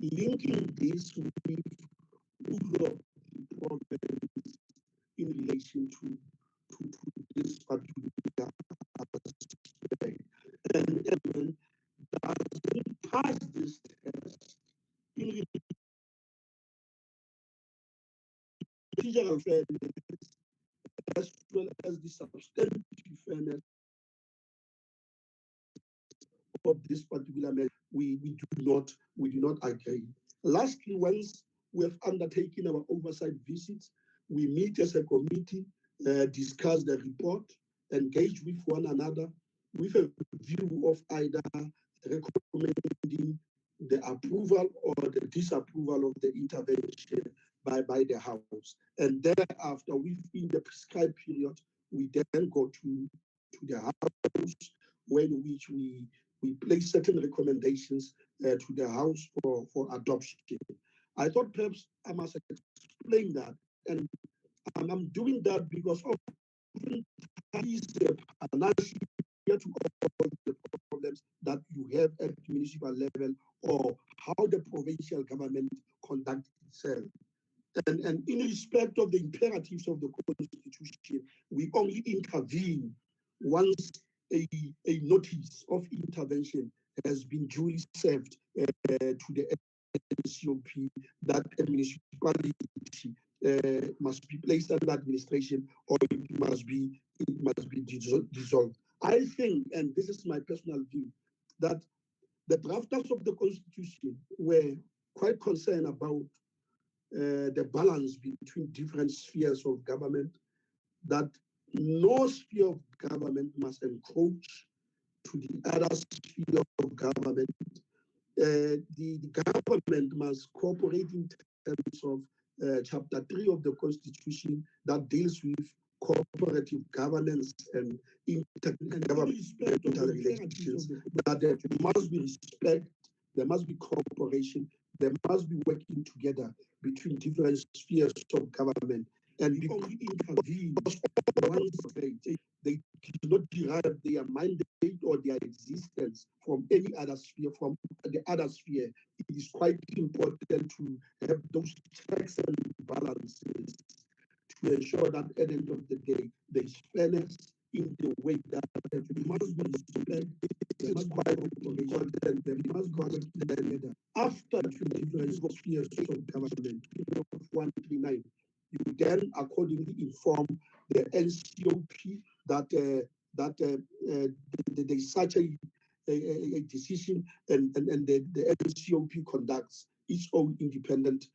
linking this with the province in relation to this particular aspect. And everyone doesn't pass this test in procedural fairness as well as the substantive fairness of this particular measure, we do not agree. Lastly, once we have undertaken our oversight visits, we meet as a committee, discuss the report, engage with one another with a view of either recommending the approval or the disapproval of the intervention by the House. And thereafter, within the prescribed period, we then go to the House, when which we place certain recommendations to the House for adoption. I thought perhaps I must explain that, and I'm doing that because often is a panacea to all the problems that you have at the municipal level or how the provincial government conducts itself. And in respect of the imperatives of the Constitution, we only intervene once a notice of intervention has been duly served to the NCOP that a municipality must be placed under administration or it must be dissolved. I think, and this is my personal view, that the drafters of the Constitution were quite concerned about the balance between different spheres of government, that no sphere of government must encroach to the other sphere of government. The government must cooperate in terms of Chapter 3 of the Constitution that deals with cooperative governance and intergovernmental relations, that there must be respect, there must be cooperation, there must be working together between different spheres of government. And we only intervene one state. They do not derive their mandate or their existence from any other sphere, from the other sphere. It is quite important to have those checks and balances to ensure that at the end of the day, there is fairness in the way that there must be respect. This is quite important. There must be together. After the different spheres of government, 139, you then accordingly inform the NCOP that there is such a decision, and the NCOP conducts its own independent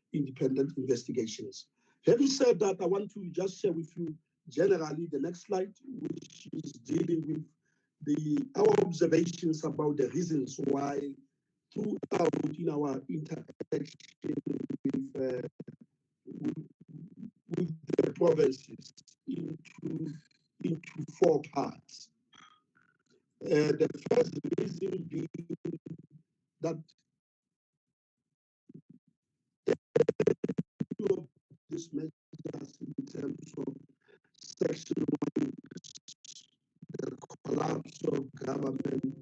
investigations. Having said that, I want to just share with you generally the next slide, which is dealing with our observations about the reasons why throughout in our interaction with the provinces into four parts. The first reason being that this measures in terms of Section 1, the collapse of government,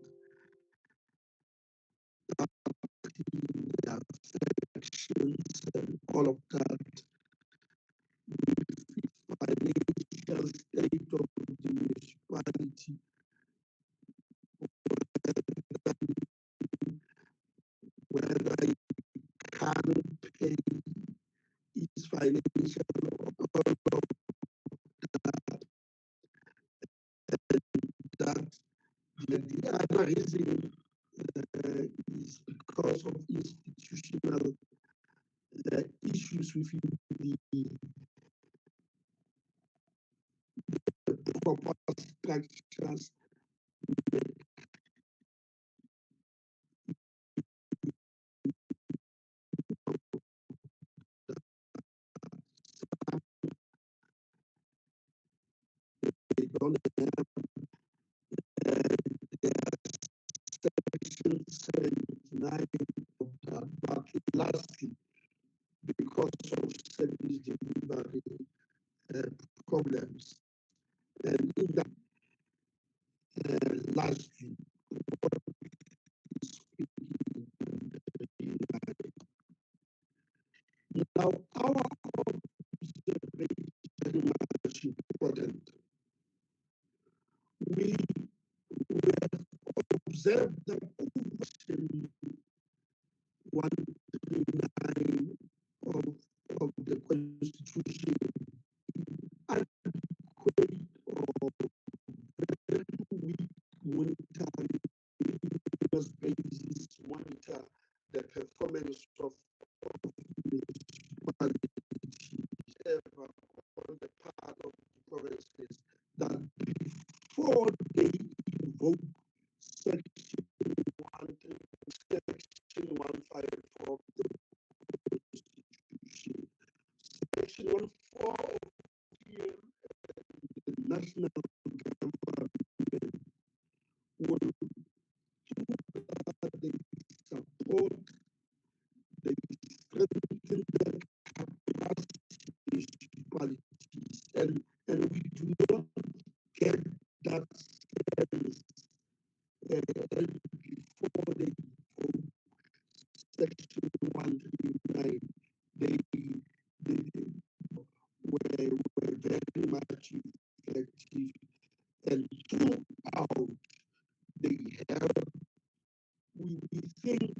the affections and all of that, the financial state of the municipality, whether it can pay its financial all of that. The other reason is because of institutional issues within the proper structures they don't have Section 79 of that. But lastly, because of service delivery problems, and in that, lastly, Now, our observation is very much important. We observed that Section 139 of the Constitution adequate or very weak monitoring basis monitor the performance of municipalities ever on the part of the provinces that before they invoke Section 154 of the Constitution, Section 1.4 of the National Government will they support, they strengthen the capacity municipalities, and we do not get that sense before they vote Section 139. They were very much effective, and throughout they have, we think,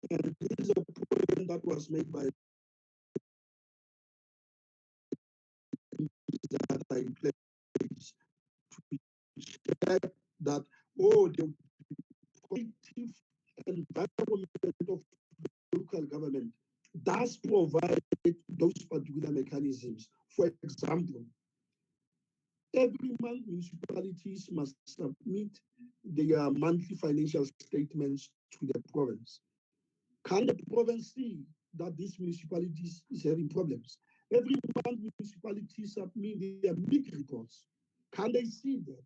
and this is a point that was made by that I place to check that the positive environment of local government does provide those particular mechanisms. For example, every month municipalities must submit their monthly financial statements to the province. Can the province see that this municipality is having problems? Every month municipalities submit their big reports. Can they see that?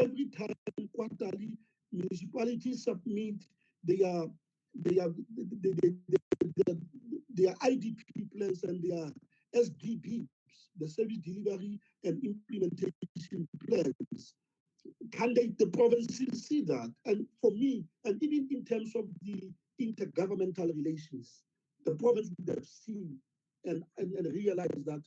Every time quarterly municipalities submit their IDP plans and their SDPs, the service delivery and implementation plans. Can the provinces see that? And for me, and even in terms of the intergovernmental relations, the province would have seen and realized that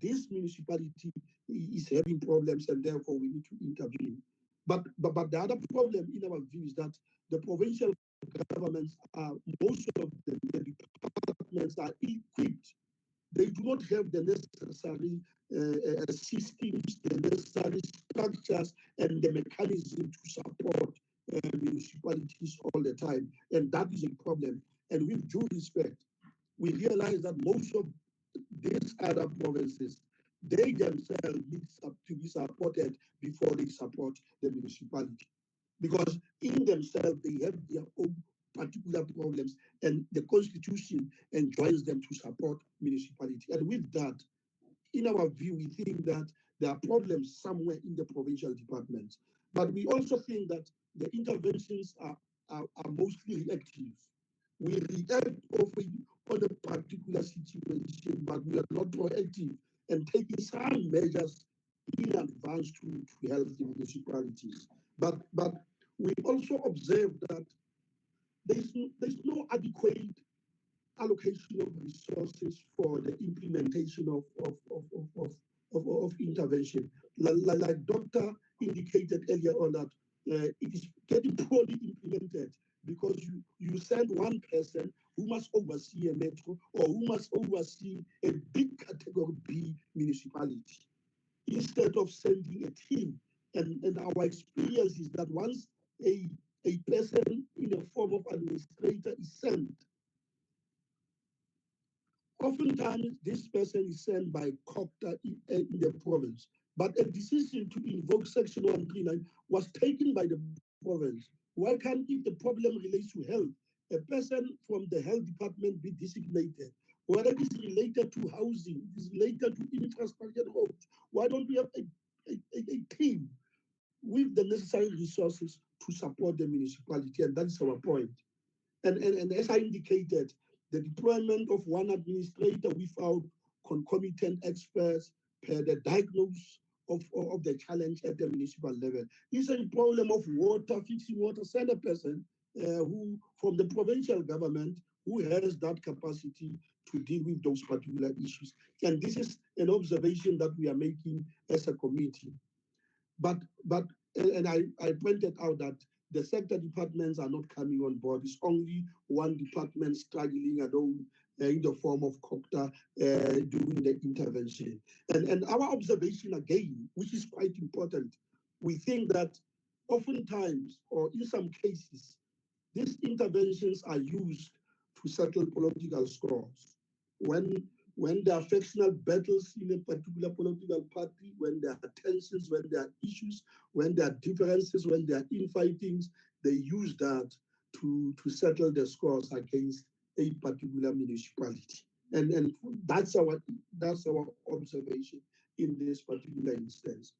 this municipality is having problems and therefore we need to intervene. But the other problem in our view is that the provincial governments are, most of them, the departments are equipped. They do not have the necessary systems, the necessary structures, and the mechanism to support municipalities all the time. And that is a problem. And with due respect, we realize that most of these other provinces, they themselves need to be supported before they support the municipality. Because in themselves, they have their own particular problems, and the Constitution enjoins them to support municipality. And with that, in our view, we think that there are problems somewhere in the provincial departments. But we also think that the interventions are mostly reactive. We react often on a particular situation, but we are not proactive and taking some measures in advance to help the municipalities. But we also observe that there's no adequate allocation of resources for the implementation of intervention. Like Doctor indicated earlier on that it is getting poorly implemented because you send one person who must oversee a metro or who must oversee a big category B municipality instead of sending a team. And our experience is that once a person in the form of administrator is sent, oftentimes this person is sent by COPTA in the province, but a decision to invoke Section 139 was taken by the province. Why can't, if the problem relates to health, a person from the health department be designated? Whether it is related to housing, it is related to infrastructure roads, why don't we have a team with the necessary resources to support the municipality? And that's our point. And as I indicated, the deployment of one administrator without concomitant experts per the diagnosis of the challenge at the municipal level is a problem of water, fixing water. Send a person who from the provincial government who has that capacity to deal with those particular issues. And this is an observation that we are making as a committee. And I pointed out that the sector departments are not coming on board. It's only one department struggling alone in the form of COPTA doing the intervention. And our observation again, which is quite important, we think that oftentimes, or in some cases, these interventions are used to settle political scores. When there are factional battles in a particular political party, when there are tensions, when there are issues, when there are differences, when there are infightings, they use that to settle the scores against a particular municipality. And that's our observation in this particular instance.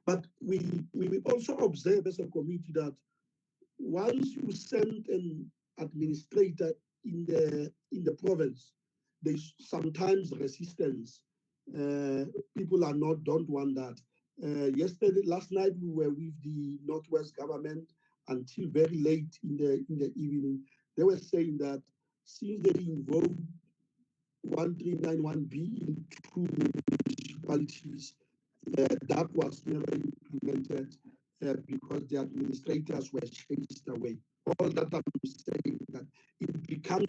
But we also observe as a committee that once you send an administrator in the province, there's sometimes resistance. People don't want that. Last night we were with the Northwest government until very late in the evening. They were saying that since they involved 1391B in 2 municipalities, that was never implemented because the administrators were chased away. All that I'm saying that it becomes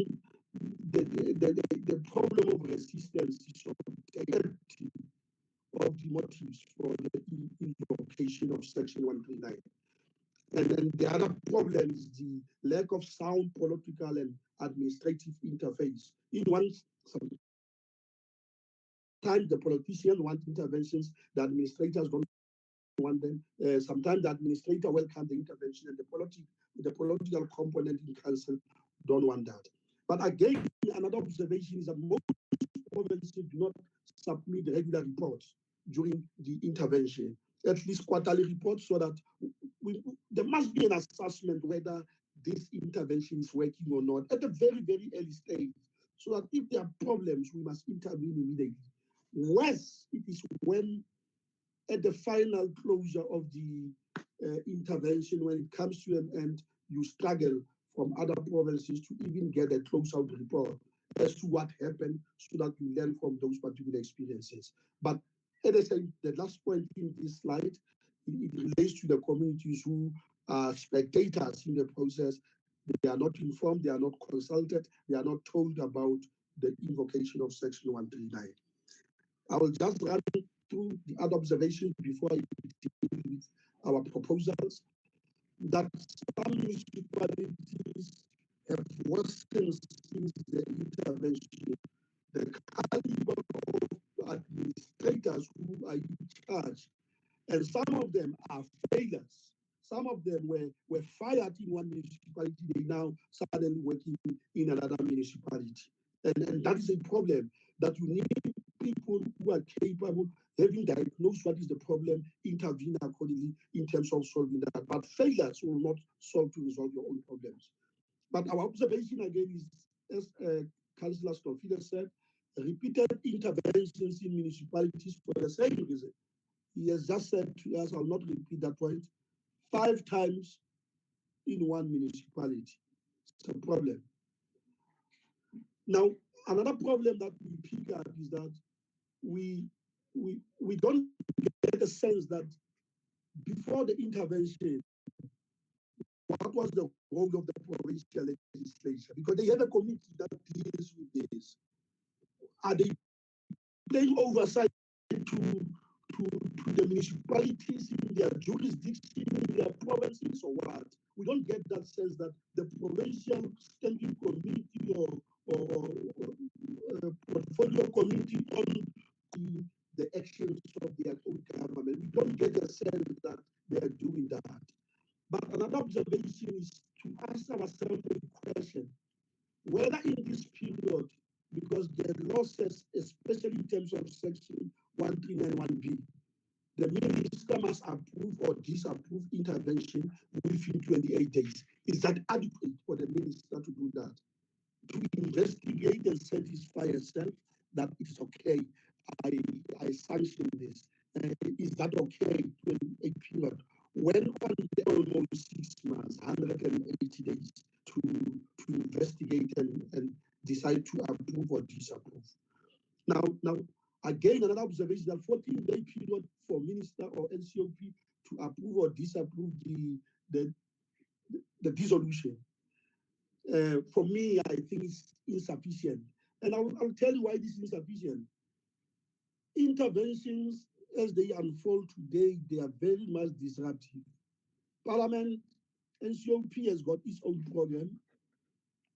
the problem of resistance is of the motives for the invocation of Section 139. And then the other problem is the lack of sound political and administrative interface. Sometimes the politicians want interventions, the administrators don't want them. Sometimes the administrator welcomes the intervention, and the political component in council don't want that. But again, another observation is that most provinces do not submit regular reports during the intervention, at least quarterly reports, so that there must be an assessment whether this intervention is working or not at a very, very early stage, so that if there are problems, we must intervene immediately. Worse, it is when at the final closure of the intervention, when it comes to an end, you struggle from other provinces to even get a close-out report as to what happened, so that you learn from those particular experiences. But as I said, the last point in this slide, it relates to the communities who are spectators in the process. They are not informed, they are not consulted, they are not told about the invocation of Section 139. I will just run through the other observations before I deal with our proposals. That some municipalities have worsened since the intervention. The caliber of administrators who are in charge, and some of them are failures. Some of them were fired in one municipality, they now suddenly working in another municipality. And that is a problem, that you need people who are capable, having diagnosed what is the problem, intervene accordingly in terms of solving that. But failures will not solve to resolve your own problems. But our observation again is, as Councillor Stofile said, repeated interventions in municipalities for the same reason. He has just said to us, I'll not repeat that point, 5 times in one municipality. It's a problem. Now, another problem that we pick up is that we don't get a sense that before the intervention, what was the role of the provincial legislature? Because they have a committee that deals with this. Are they playing oversight to the municipalities in their jurisdiction, in their provinces, or what? We don't get that sense that the provincial standing committee or portfolio committee on the actions of their own government. We don't get the sense that they are doing that. But another observation is to ask ourselves a question, whether in this period, because the law says, especially in terms of Section 1391B, the minister must approve or disapprove intervention within 28 days. Is that adequate for the minister to do that? To investigate and satisfy herself that it's okay, I sanction this. Is that okay in a period? When on the almost 6 months, 180 days to investigate and decide to approve or disapprove. Now, again, another observation, that 14-day period for minister or NCOP to approve or disapprove the dissolution. For me, I think it's insufficient. And I'll tell you why this is insufficient. Interventions, as they unfold today, they are very much disruptive. Parliament, NCOP has got its own program.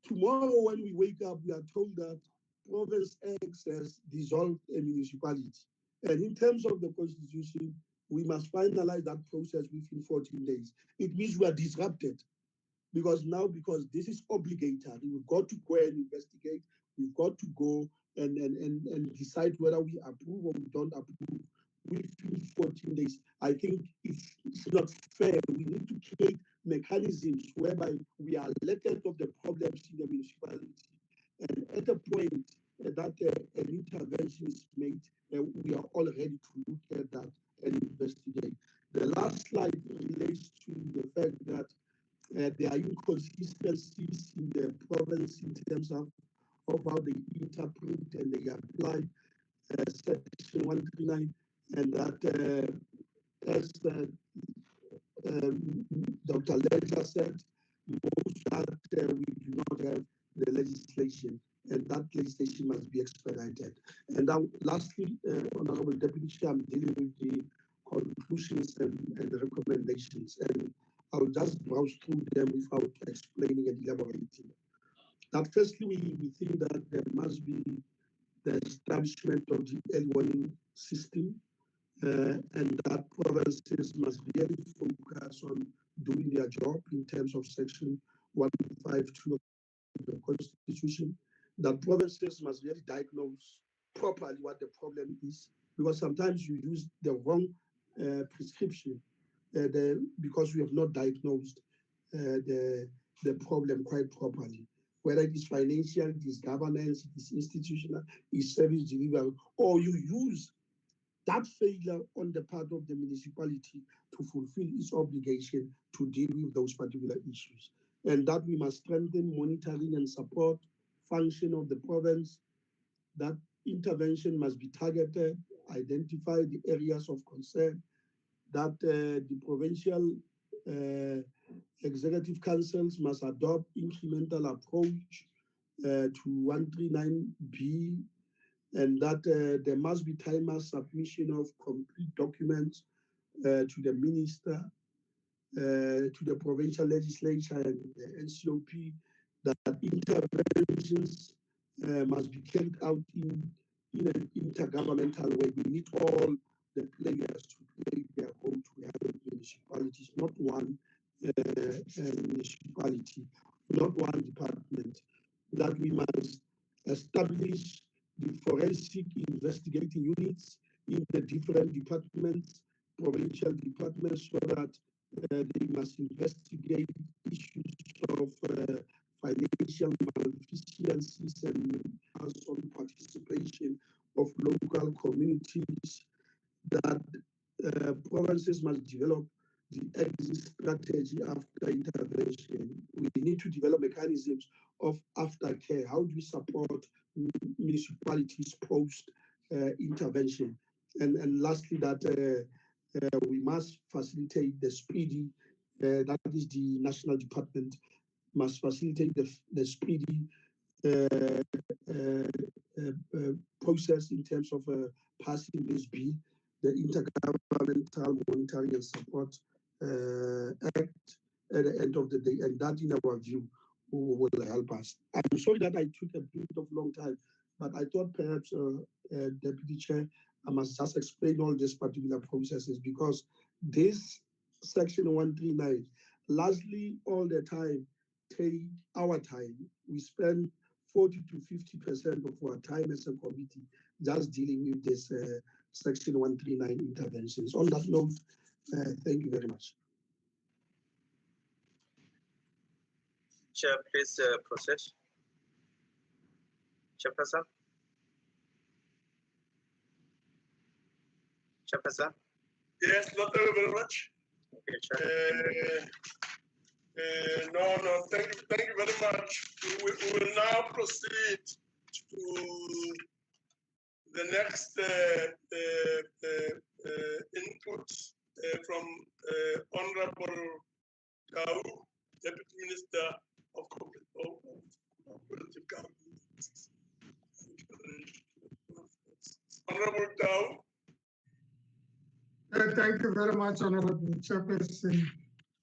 Tomorrow, when we wake up, we are told that Province X has dissolved a municipality. And in terms of the Constitution, we must finalize that process within 14 days. It means we are disrupted. Because this is obligatory, we've got to go and investigate, we've got to go and decide whether we approve or we don't approve within 14 days. I think it's not fair. We need to create mechanisms whereby we are alerted of the problems in the municipality. And at a point that an intervention is made, we are all ready to look at that and investigate. The last slide relates to the fact that there are inconsistencies in the province in terms of how they interpret and they apply Section 139, and that, as Dr. Ledger said, most that we do not have the legislation, and that legislation must be expedited. And now, lastly, Honorable Deputy Chair, I'm dealing with the conclusions and the recommendations, and I'll just browse through them without explaining and elaborating. That firstly, we think that there must be the establishment of the early warning system, and that provinces must really focus on doing their job in terms of Section 152 of the Constitution. That provinces must really diagnose properly what the problem is, because sometimes you use the wrong prescription because we have not diagnosed the problem quite properly. Whether it is financial, it is governance, it is institutional, it is service delivery, or you use that failure on the part of the municipality to fulfill its obligation to deal with those particular issues. And that we must strengthen monitoring and support function of the province. That intervention must be targeted, identify the areas of concern, that the provincial executive councils must adopt incremental approach to 139B, and that there must be timer submission of complete documents to the minister, to the provincial legislature and the NCOP, that interventions must be carried out in an intergovernmental way. We need all the players to play their role to help municipalities, not one municipality, not one department. That we must establish the forensic investigating units in the different departments, provincial departments, so that they must investigate issues of financial malfeasances and hands-on participation of local communities. That provinces must develop the exit strategy after intervention. We need to develop mechanisms of aftercare. How do we support municipalities post intervention? And lastly, that we must facilitate the speedy, that is the national department, must facilitate the speedy process in terms of passing this bill, the Intergovernmental Monitoring and Support Act at the end of the day, and that, in our view, will help us. I'm sorry that I took a bit of long time, but I thought perhaps, Deputy Chair, I must just explain all these particular processes, because this Section 139, largely all the time, take our time. We spend 40 to 50% of our time as a committee just dealing with this Section 139 interventions. On that note, thank you very much. Chair, please proceed. Chairperson. Yes, thank you very much. you, Chair. No, thank you very much. We will now proceed to the next input from Honorable Gao, Deputy Minister of Cooperative Government. Honorable Gao. Thank you very much, Honorable Chairperson.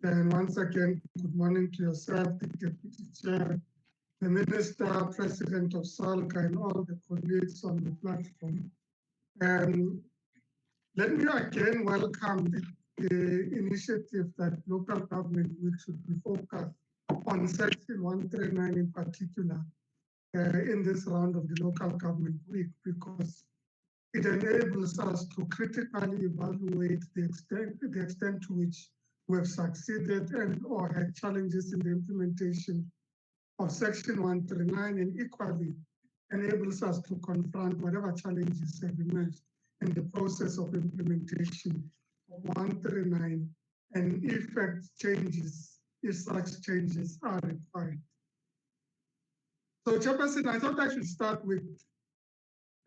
And once again, good morning to yourself, the Deputy Chair, the Minister, President of SALCA, and all the colleagues on the platform. Let me again welcome the initiative that local government week should be focused on Section 139 in particular in this round of the local government week, because it enables us to critically evaluate the extent to which we have succeeded and or had challenges in the implementation of Section 139, and equally enables us to confront whatever challenges have emerged in the process of implementation of 139 and effect changes if such changes are required. So, Chairperson, I thought I should start with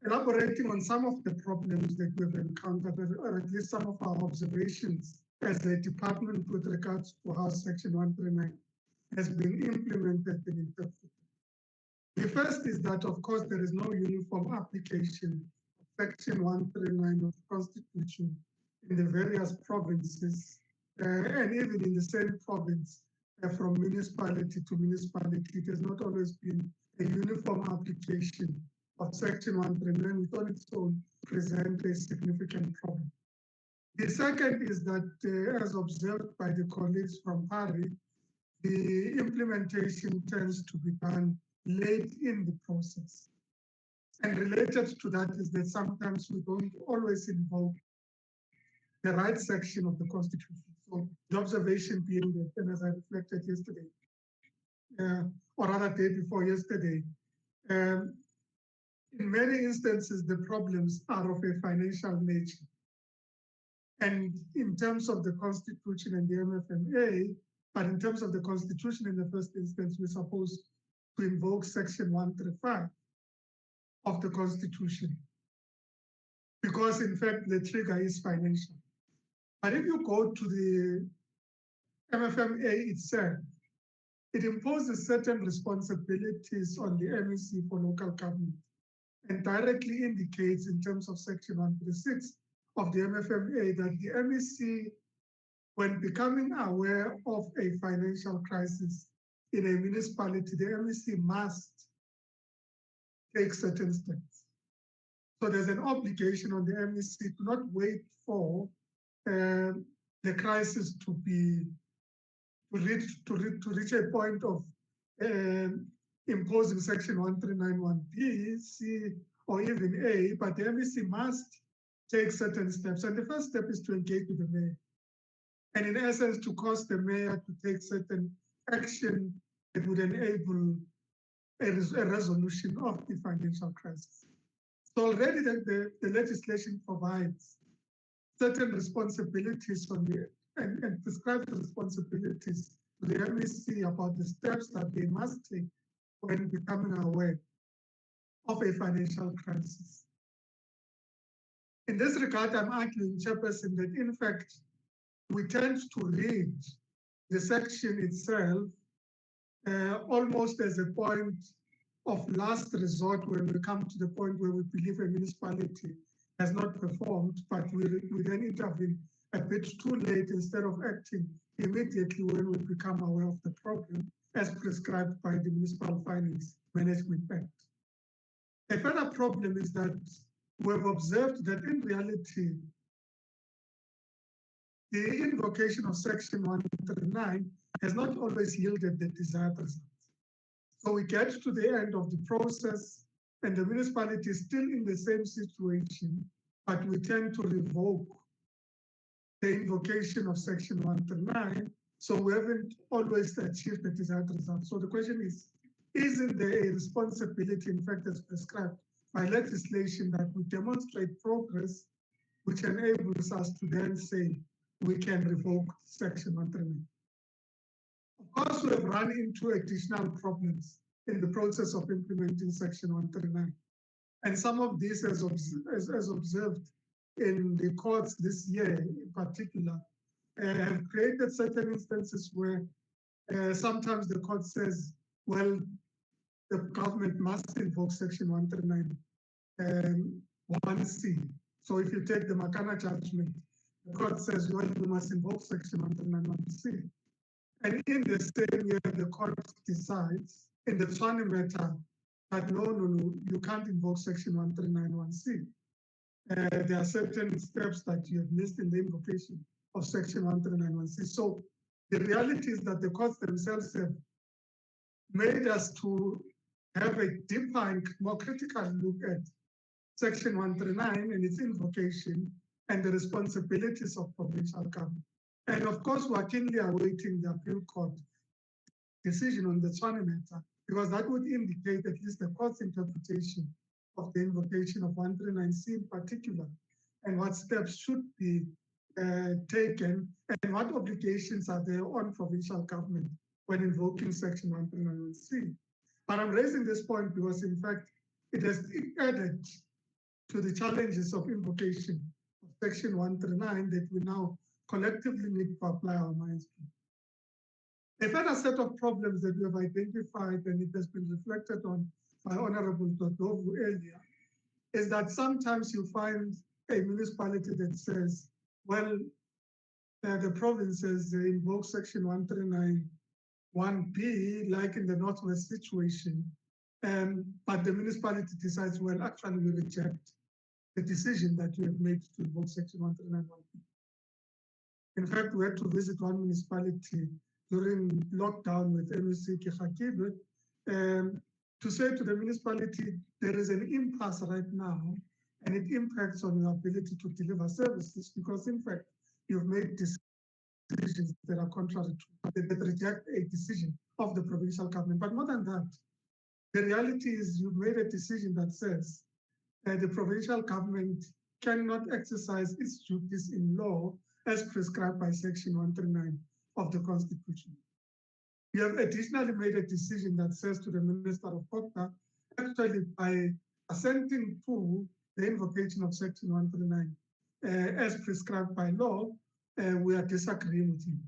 elaborating on some of the problems that we've encountered, or at least some of our observations as a department with regards to how Section 139 has been implemented and interpreted. The first is that, of course, there is no uniform application of Section 139 of the Constitution in the various provinces, and even in the same province, from municipality to municipality. It has not always been a uniform application of Section 139, which on its own present a significant problem. The second is that, as observed by the colleagues from PARI, the implementation tends to be done late in the process. And related to that is that sometimes we don't always invoke the right section of the Constitution. So the observation being that, and as I reflected yesterday, or rather day before yesterday, in many instances, the problems are of a financial nature. And in terms of the Constitution and the MFMA, but in terms of the Constitution in the first instance, we're supposed to invoke Section 135 of the Constitution, because in fact the trigger is financial. But if you go to the MFMA itself, it imposes certain responsibilities on the MEC for local government, and directly indicates in terms of Section 136 of the MFMA that the MEC, when becoming aware of a financial crisis in a municipality, the MEC must take certain steps. So there's an obligation on the MEC to not wait for the crisis to reach a point of imposing Section 1391B, C, or even A, but the MEC must take certain steps. And the first step is to engage with the mayor, and in essence, to cause the mayor to take certain action that would enable a resolution of the financial crisis. So already the legislation provides certain responsibilities on the, and prescribes responsibilities to the MEC about the steps that they must take when becoming aware of a financial crisis. In this regard, I'm arguing, Chairperson, that in fact, we tend to read the section itself almost as a point of last resort when we come to the point where we believe a municipality has not performed, but we then intervene a bit too late instead of acting immediately when we become aware of the problem as prescribed by the Municipal Finance Management Act. A further problem is that we've observed that in reality, the invocation of Section 139 has not always yielded the desired results. So we get to the end of the process and the municipality is still in the same situation, but we tend to revoke the invocation of Section 139. So we haven't always achieved the desired result. So the question is, isn't there a responsibility, in fact, as prescribed by legislation, that we demonstrate progress, which enables us to then say we can revoke Section 139. Of course, we have run into additional problems in the process of implementing Section 139. And some of these, as observed in the courts this year in particular, have created certain instances where sometimes the court says, well, the government must invoke Section 139 1C. So if you take the Makana judgment, the court says, well, you must invoke Section 139 1C. And in the same year, the court decides in the Tswane matter that no, you can't invoke Section 139 1C. There are certain steps that you have missed in the invocation of Section 139 1C. So the reality is that the courts themselves have made us to have a deeper and more critical look at Section 139 and its invocation and the responsibilities of provincial government. And of course, we're keenly awaiting the appeal court decision on the Tswane matter, because that would indicate at least the court's interpretation of the invocation of 139C in particular, and what steps should be taken, and what obligations are there on provincial government when invoking Section 139C. But I'm raising this point because, in fact, it has added to the challenges of invocation of Section 139 that we now collectively need to apply our minds to. A further set of problems that we have identified, and it has been reflected on by Honorable Dodovu earlier, is that sometimes you find a municipality that says, well, the provinces invoke Section 139 1B, like in the Northwest situation, but the municipality decides, well, actually we reject the decision that you have made to invoke Section 139 1B. In fact, we had to visit one municipality during lockdown with MEC Kekhakibe to say to the municipality, there is an impasse right now, and it impacts on your ability to deliver services because, in fact, you've made decisions that are contrary to, that reject a decision of the provincial government. But more than that, the reality is you've made a decision that says that the provincial government cannot exercise its duties in law as prescribed by Section 139 of the Constitution. You have additionally made a decision that says to the Minister of Kokta, actually by assenting to the invocation of Section 139 as prescribed by law, we are disagreeing with you.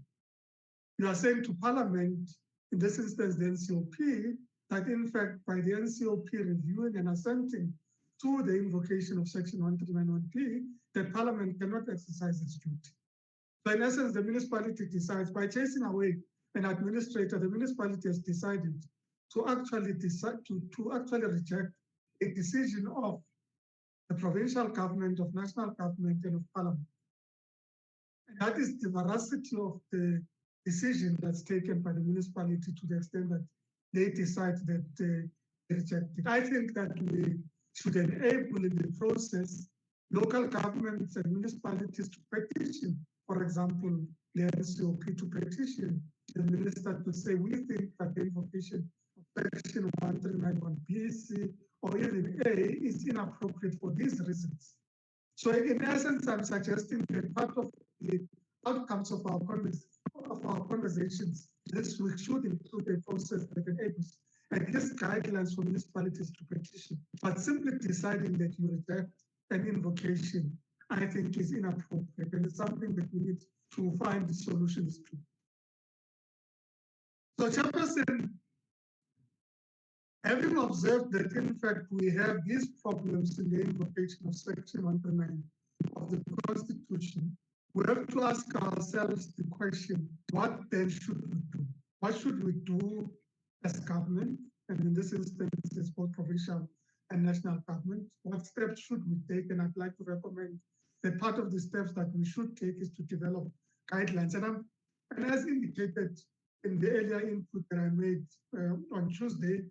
You are saying to Parliament, in this instance the NCOP, that in fact by the NCOP reviewing and assenting to the invocation of Section 139(1)P, that Parliament cannot exercise its duty. So in essence, the municipality decides by chasing away an administrator, the municipality has decided to actually reject a decision of the provincial government, of national government, and of Parliament. And that is the veracity of the decision that's taken by the municipality to the extent that they decide that they reject it. I think that we should enable in the process local governments and municipalities to petition, for example, the NCOP to petition the minister to say, we think that the invocation of Section 139(1)B, C, or even A is inappropriate for these reasons. So in essence, I'm suggesting that part of the outcomes of our conversations this week should include a process that enables at least guidelines for municipalities to petition. But simply deciding that you reject an invocation, I think, is inappropriate, and it's something that we need to find solutions to. So, Chairperson, having observed that in fact we have these problems in the invocation of Section 139 of the Constitution, we have to ask ourselves the question, what then should we do? What should we do as government? And in this instance, it's both provincial and national government. What steps should we take? And I'd like to recommend that part of the steps that we should take is to develop guidelines. And as indicated in the earlier input that I made on Tuesday,